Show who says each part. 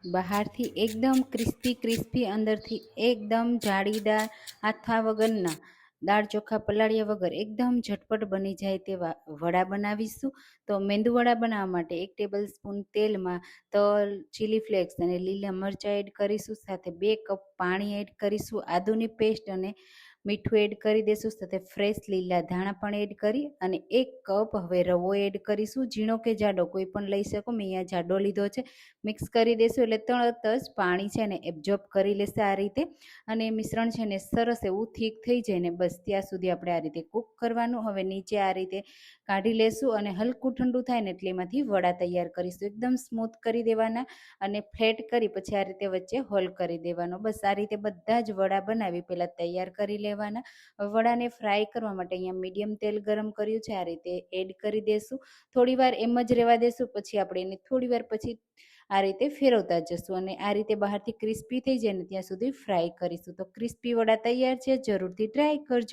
Speaker 1: બહારથી એકદમ crispy crispy, અંદરથી એકદમ જાળીદાર, આથા વગરના, દાળ ચોખા પલાળ્યા વગર એકદમ ઝટપટ બની જાય તેવા વડા બનાવીશું. તો મેંદુવડા બનાવવા માટે 1 ટેબલ સ્પૂન તેલમાં તલ, ચીલી ફ્લેક્સ અને લીલા મરચાં એડ કરીશું. સાથે 2 કપ પાણી એડ કરીશું. આદુની પેસ્ટ અને મીઠું એડ કરી દઈશું. સાથે ફ્રેશ લીલા ધાણા પણ એડ કરી અને 1 કપ હવે રવો એડ કરીશું. ઝીણો કે જાડો કોઈ પણ લઈ શકો, મેં અહીંયા જાડો લીધો છે. મિક્સ કરી દઈશું એટલે તરત જ પાણી છે ને એબ્ઝોર્બ કરી લેશે આ રીતે. અને મિશ્રણ છે ને સરસ એવું થીક થઈ જાય ને બસ ત્યાં સુધી આપણે આ રીતે કૂક કરવાનું. હવે નીચે આ રીતે કાઢી લેશું અને હલકું ઠંડુ થાય ને એટલે એમાંથી વડા તૈયાર કરીશું. એકદમ સ્મૂથ કરી દેવાના અને ફ્લેટ કરી પછી આ રીતે વચ્ચે હોલ કરી દેવાનો. બસ આ રીતે બધા જ વડા બનાવી પહેલાં તૈયાર કરી લેવાના. વડાને ફ્રાય કરવા માટે અહીંયા મીડિયમ તેલ ગરમ કર્યું છે, આ રીતે એડ કરી દેશું. થોડી વાર એમ જ રહેવા દેશું, પછી આપણે એને થોડી વાર પછી આ રીતે ફેરવતા જશું અને આ રીતે બહારથી ક્રિસ્પી થઈ જાય ને ત્યાં સુધી ફ્રાય કરીશું. તો ક્રિસ્પી વડા તૈયાર છે, જરૂરથી ટ્રાય કરજો.